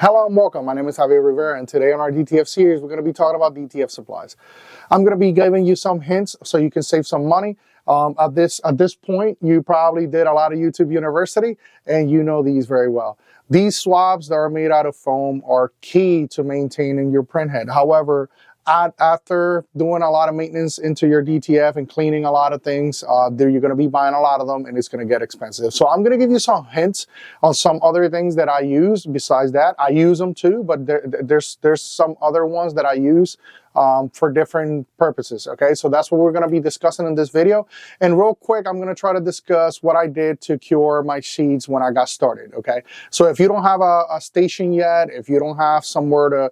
Hello and welcome. My name is Javier Rivera, and today on our DTF series, we're going to be talking about DTF supplies. I'm going to be giving you some hints so you can save some money. At this point, you probably did a lot of YouTube University, and you know these very well. These swabs that are made out of foam are key to maintaining your print head. However, after doing a lot of maintenance into your DTF and cleaning a lot of things, you're going to be buying a lot of them and it's going to get expensive. So I'm going to give you some hints on some other things that I use. Besides that, I use them too, but there's some other ones that I use for different purposes. Okay, so that's what we're going to be discussing in this video. And real quick, I'm going to try to discuss what I did to cure my sheets when I got started. Okay, so if you don't have a station yet, if you don't have somewhere to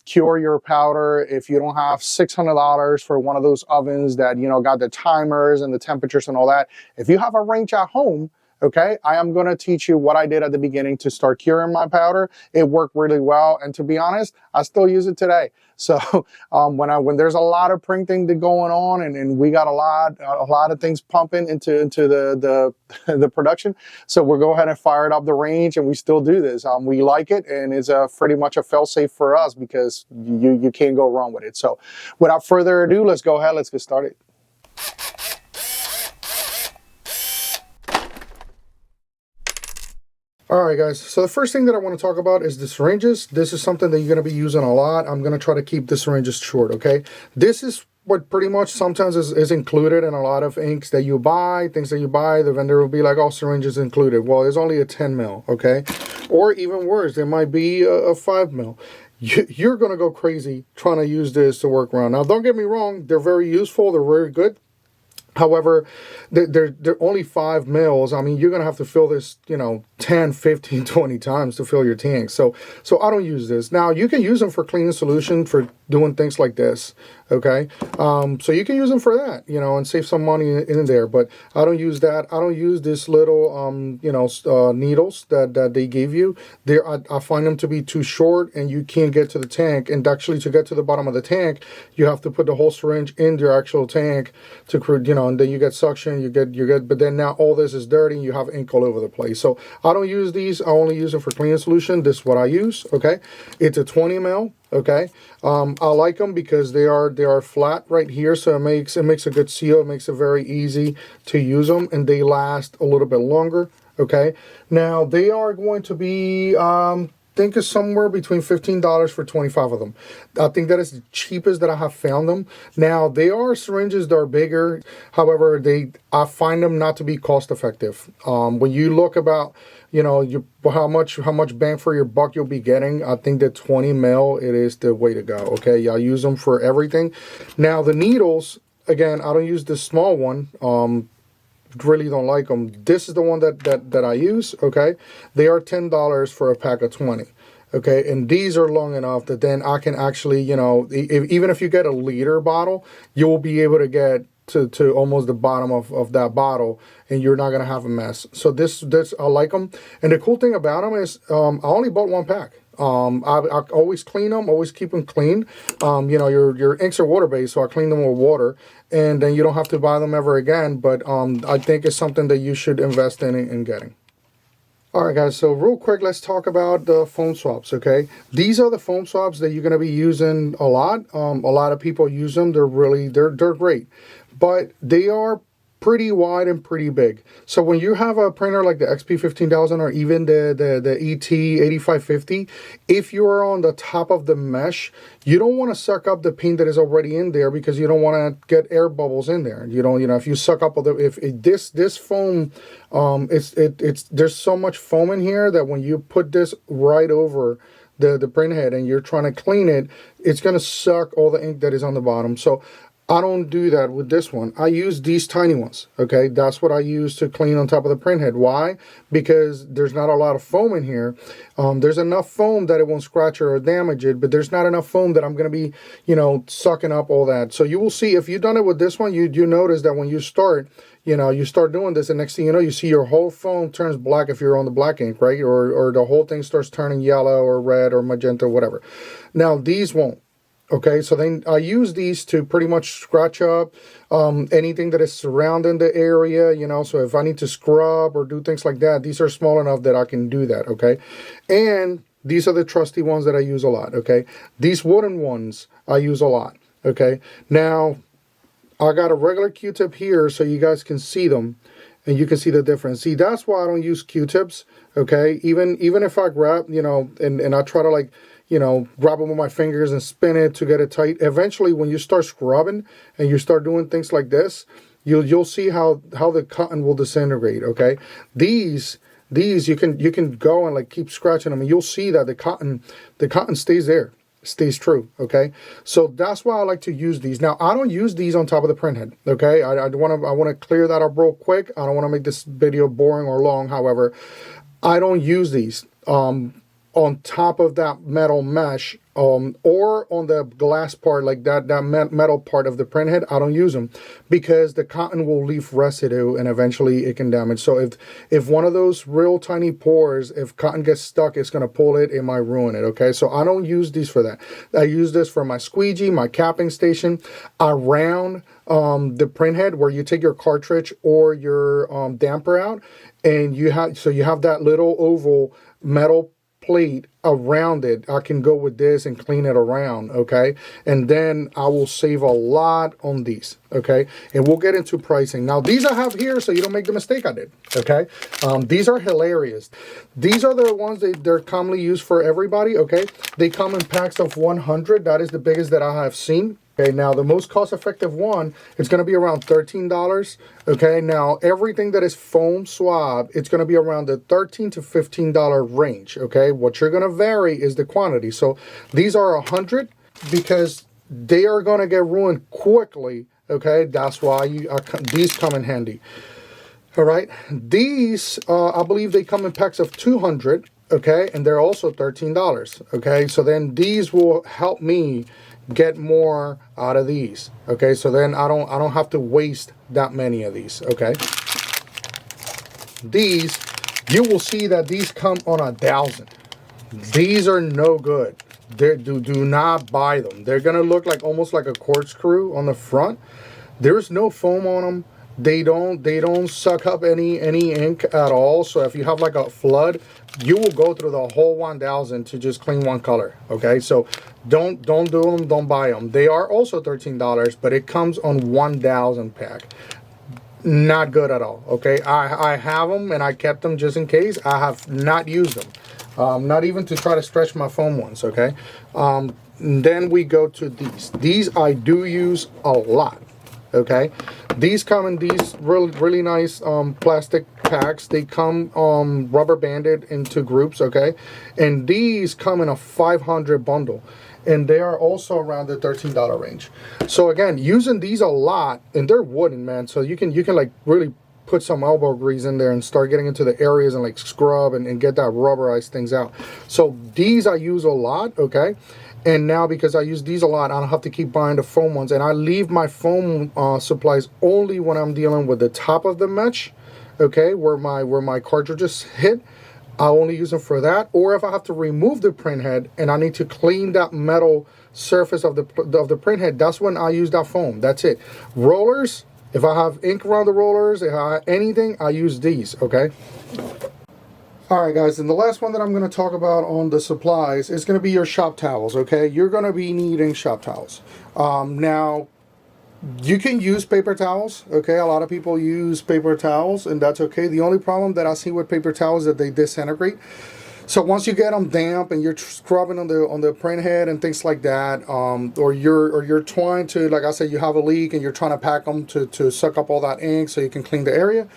cure your powder, if you don't have $600 for one of those ovens that, you know, got the timers and the temperatures and all that, if you have a range at home, okay, I am going to teach you what I did at the beginning to start curing my powder. It worked really well, and to be honest, I still use it today. So when there's a lot of printing going on and we got a lot of things pumping into the production, so we'll go ahead and fire it up the range, and we still do this. We like it, and it's pretty much a fail-safe for us because you can't go wrong with it. So without further ado, let's go ahead, let's get started. Alright guys, so the first thing that I want to talk about is the syringes. This is something that you're going to be using a lot. I'm going to try to keep the syringes short, okay? This is what pretty much sometimes is included in a lot of inks that you buy, things that you buy. The vendor will be like, oh, syringes included. Well, it's only a 10 mil, okay? Or even worse, there might be a 5 mil. You're going to go crazy trying to use this to work around. Now, don't get me wrong, they're very useful, they're very good. However, they're only 5 mils. I mean, you're going to have to fill this, you know, 10, 15, 20 times to fill your tank. So I don't use this. Now, you can use them for cleaning solution for doing things like this, okay? So you can use them for that, you know, and save some money in there. But I don't use that. I don't use this little, you know, needles that they give you. I find them to be too short, and you can't get to the tank. And actually, to get to the bottom of the tank, you have to put the whole syringe in your actual tank to, you know, and then you get suction, you get, but then now all this is dirty and you have ink all over the place. So I don't use these. I only use them for cleaning solution. This is what I use, okay? It's a 20 mil, okay? I like them because they are flat right here, so it makes a good seal. It makes it very easy to use them, and they last a little bit longer, okay? Now, they are going to be, think is somewhere between $15 for 25 of them. I think that is the cheapest that I have found them. Now, they are syringes that are bigger. However, I find them not to be cost effective. When you look about, you know, how much bang for your buck you'll be getting, I think that 20 mil, it is the way to go. Okay, I use them for everything. Now, the needles, again, I don't use the small one. Really don't like them. This is the one that I use, okay? They are $10 for a pack of 20, okay? And these are long enough that then I can actually, you know, even if you get a liter bottle, you will be able to get to almost the bottom of that bottle, and you're not going to have a mess. So this I like them. And the cool thing about them is I only bought one pack. I always clean them, always keep them clean. You know, your inks are water-based, so I clean them with water, and then you don't have to buy them ever again. But I think it's something that you should invest in getting. All right, guys, so real quick, let's talk about the foam swabs, okay? These are the foam swabs that you're going to be using a lot. A lot of people use them. They're great, but they are pretty wide and pretty big. So when you have a printer like the XP15000 or even the ET8550, if you are on the top of the mesh, you don't want to suck up the paint that is already in there, because you don't want to get air bubbles in there. You don't, you know, if you suck up this foam, there's so much foam in here that when you put this right over the print head and you're trying to clean it, it's going to suck all the ink that is on the bottom. So I don't do that with this one. I use these tiny ones, okay? That's what I use to clean on top of the print head. Why? Because there's not a lot of foam in here. There's enough foam that it won't scratch or damage it, but there's not enough foam that I'm going to be, you know, sucking up all that. So you will see, if you've done it with this one, you notice that when you start, you know, you start doing this, and next thing you know, you see your whole foam turns black if you're on the black ink, right? Or the whole thing starts turning yellow or red or magenta, whatever. Now, these won't. Okay, so then I use these to pretty much scratch up anything that is surrounding the area, you know, so if I need to scrub or do things like that, these are small enough that I can do that, okay? And these are the trusty ones that I use a lot, okay? These wooden ones I use a lot, okay? Now, I got a regular Q-tip here so you guys can see them and you can see the difference. See, that's why I don't use Q-tips, okay? Even if I grab, you know, and I try to, like, you know, grab them with my fingers and spin it to get it tight. Eventually, when you start scrubbing and you start doing things like this, you'll see how the cotton will disintegrate, okay? These you can go and like keep scratching them and you'll see that the cotton stays there. Stays true, okay? So that's why I like to use these. Now, I don't use these on top of the print head, okay? I want to clear that up real quick. I don't want to make this video boring or long. However, I don't use these on top of that metal mesh or on the glass part, like that metal part of the print head. I don't use them because the cotton will leave residue and eventually it can damage. So if one of those real tiny pores, if cotton gets stuck, it's going to pull it, it might ruin it, okay? So I don't use these for that. I use this for my squeegee, my capping station, around the print head where you take your cartridge or your damper out, and you have that little oval metal plate around it. I can go with this and clean it around, okay? And then I will save a lot on these, okay? And we'll get into pricing. Now, these I have here so you don't make the mistake I did, okay? These are hilarious. These are the ones they're commonly used for everybody, okay? They come in packs of 100. That is the biggest that I have seen. Okay, now the most cost-effective one, it's going to be around $13. Okay, now everything that is foam swab, it's going to be around the $13 to $15 range. Okay, what you're going to vary is the quantity. So these are 100 because they are going to get ruined quickly. Okay, that's why these come in handy. All right, these I believe they come in packs of 200. Okay, and they're also $13. Okay, so then these will help me get more out of these. Okay, so then I don't have to waste that many of these. Okay, these, you will see that these come on 1,000. These are no good. Do not buy them. They're gonna look like almost like a corkscrew on the front. There's no foam on them. They don't suck up any ink at all. So if you have like a flood, you will go through the whole 1,000 to just clean one color. Okay, so don't do them, don't buy them. They are also $13, but it comes on 1,000 pack. Not good at all. Okay, I have them and I kept them just in case. I have not used them, not even to try to stretch my foam ones. Okay, then we go to these. These I do use a lot. Okay, these come in these really nice plastic packs. They come rubber banded into groups. Okay, and these come in a 500 bundle, and they are also around the $13 range. So again, using these a lot, and they're wooden, man. So you can like really put some elbow grease in there and start getting into the areas and like scrub and get that rubberized things out. So these I use a lot. Okay. And now because I use these a lot, I don't have to keep buying the foam ones. And I leave my foam supplies only when I'm dealing with the top of the mesh, okay, where my cartridges hit. I only use them for that. Or if I have to remove the print head and I need to clean that metal surface of the print head, that's when I use that foam. That's it. Rollers, if I have ink around the rollers, if I have anything, I use these, okay? All right, guys, and the last one that I'm going to talk about on the supplies is going to be your shop towels, okay? You're going to be needing shop towels. Now, you can use paper towels, okay? A lot of people use paper towels, and that's okay. The only problem that I see with paper towels is that they disintegrate. So once you get them damp and you're scrubbing on the print head and things like that, or you're trying to, like I said, you have a leak and you're trying to pack them to suck up all that ink so you can clean the area,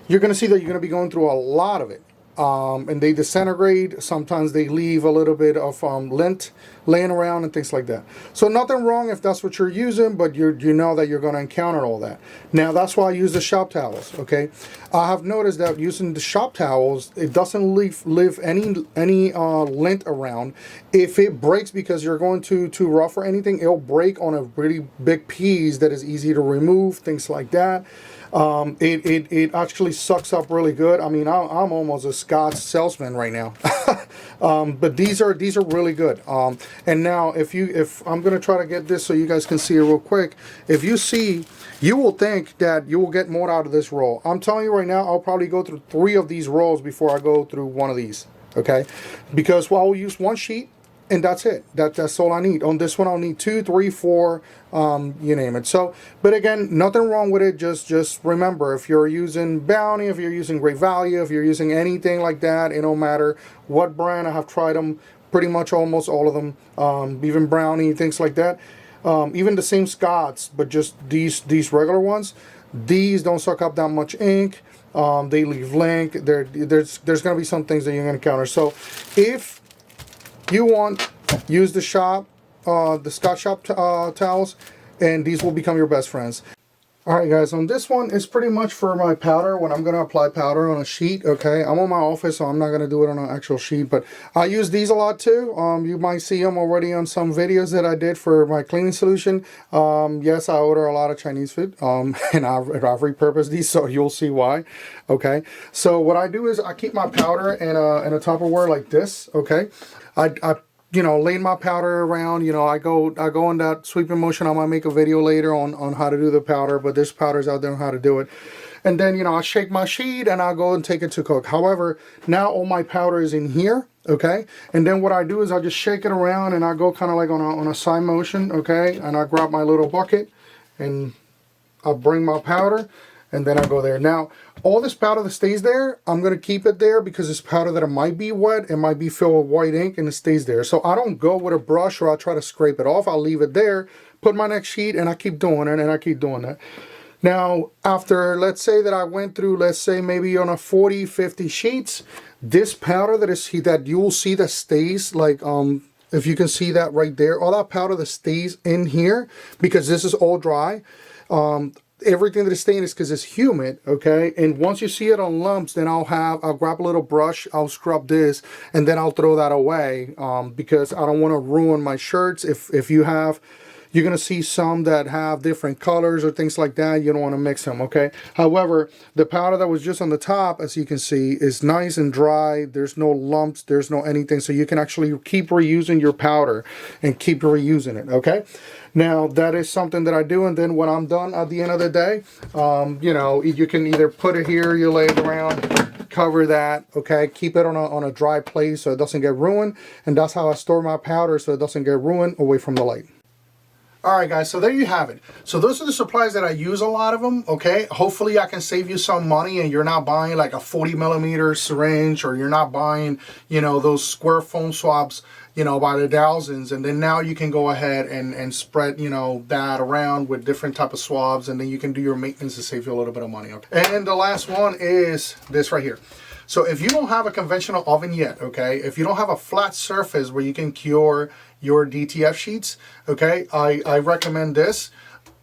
you're going to see that you're going to be going through a lot of it. And they disintegrate. Sometimes they leave a little bit of lint laying around and things like that. So nothing wrong if that's what you're using, but you know that you're going to encounter all that. Now that's why I use the shop towels. Okay, I have noticed that using the shop towels, it doesn't leave any lint around. If it breaks because you're going too rough or anything, it'll break on a really big piece that is easy to remove. Things like that. It actually sucks up really good. I mean, I'm almost a Scotch salesman right now. But these are really good. And now if I'm gonna try to get this so you guys can see it real quick. If you see, you will think that you will get more out of this roll. I'm telling you right now, I'll probably go through 3 of these rolls before I go through one of these. okay? Because well, I'll use one sheet and that's it. That's all I need. On this one, I'll need 2, 3, 4, you name it. So, but again, nothing wrong with it. Just remember, if you're using Bounty, if you're using Great Value, if you're using anything like that, it don't matter what brand. I have tried them, pretty much almost all of them, even Brownie, things like that. Even the same Scots, but just these regular ones. These don't suck up that much ink. They leave link. There's going to be some things that you're going to encounter. So if you want, use the Scott Shop towels, and these will become your best friends. Alright guys, on this one, it's pretty much for my powder, when I'm going to apply powder on a sheet, okay? I'm on my office, so I'm not going to do it on an actual sheet, but I use these a lot too. You might see them already on some videos that I did for my cleaning solution. Yes, I order a lot of Chinese food, and I've repurposed these, so you'll see why, okay? So what I do is I keep my powder in a Tupperware like this, okay? I you know, laying my powder around, you know, I go in that sweeping motion. I might make a video later on how to do the powder, but there's powders out there on how to do it. And then, you know, I shake my sheet and I go and take it to cook. However, now all my powder is in here, okay? And then what I do is I just shake it around and I go kind of like on a side motion, okay? And I grab my little bucket and I'll bring my powder and then I go there. Now, all this powder that stays there, I'm going to keep it there because it's powder that it might be wet, it might be filled with white ink, and it stays there. So I don't go with a brush or I'll try to scrape it off. I'll leave it there, put my next sheet, and I keep doing it, and I keep doing that. Now, after, let's say that I went through, let's say maybe on a 40, 50 sheets, this powder that you will see that stays, like, if you can see that right there, all that powder that stays in here, because this is all dry, everything that is staying is because it's humid, okay? And once you see it on lumps, then I'll grab a little brush, I'll scrub this, and then I'll throw that away, because I don't want to ruin my shirts. If you have, you're going to see some that have different colors or things like that. You don't want to mix them, okay? However, the powder that was just on the top, as you can see, is nice and dry. There's no lumps, there's no anything, so you can actually keep reusing your powder and keep reusing it, okay? Now, that is something that I do, and then when I'm done at the end of the day, you know, you can either put it here, you lay it around, cover that, okay? Keep it on a dry place so it doesn't get ruined, and that's how I store my powder so it doesn't get ruined away from the light. Alright guys, so there you have it. So those are the supplies that I use, a lot of them, okay? Hopefully I can save you some money and you're not buying like a 40mm syringe, or you're not buying, you know, those square foam swabs, you know, by the thousands, and then now you can go ahead and spread, you know, that around with different type of swabs, and then you can do your maintenance to save you a little bit of money, okay? And the last one is this right here. So if you don't have a conventional oven yet, okay, if you don't have a flat surface where you can cure your DTF sheets, okay, I recommend this.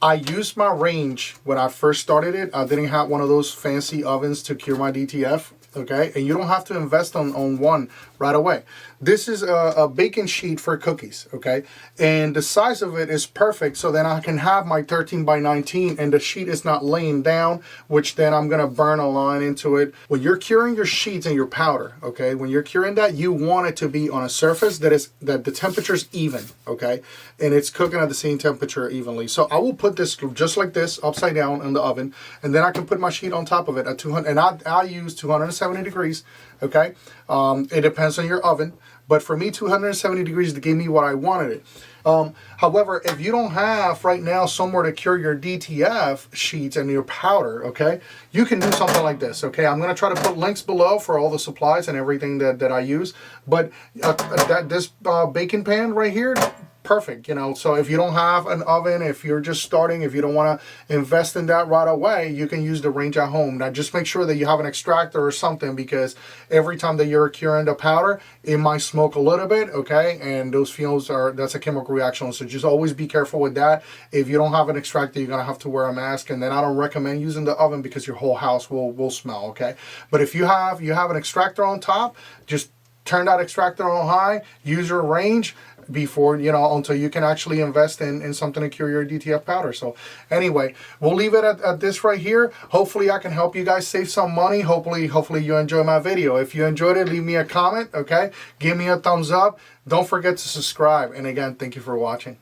I used my range when I first started it. I didn't have one of those fancy ovens to cure my DTF, okay, and you don't have to invest on one right away. This is a baking sheet for cookies, okay, and the size of it is perfect, so then I can have my 13 by 19 and the sheet is not laying down, which then I'm gonna burn a line into it. When you're curing your sheets and your powder, okay, when you're curing that, you want it to be on a surface that the temperature is even, okay, and it's cooking at the same temperature evenly. So I will put this just like this upside down in the oven, and then I can put my sheet on top of it at 200, and I use 270 degrees, okay. It depends on your oven, but for me 270 degrees to give me what I wanted it. However, if you don't have right now somewhere to cure your DTF sheets and your powder, okay, you can do something like this, okay? I'm going to try to put links below for all the supplies and everything that I use, but this baking pan right here, perfect, you know. So if you don't have an oven, if you're just starting, if you don't want to invest in that right away, you can use the range at home. Now just make sure that you have an extractor or something, because every time that you're curing the powder, it might smoke a little bit, okay, and those fumes that's a chemical reaction, so just always be careful with that. If you don't have an extractor, you're gonna have to wear a mask, and then I don't recommend using the oven because your whole house will smell, okay? But if you have an extractor on top, just turn that extractor on high, use your range before, you know, until you can actually invest in something to cure your DTF powder. So anyway, we'll leave it at this right here. Hopefully I can help you guys save some money. Hopefully you enjoy my video. If you enjoyed it, leave me a comment, okay? Give me a thumbs up. Don't forget to subscribe. And again, thank you for watching.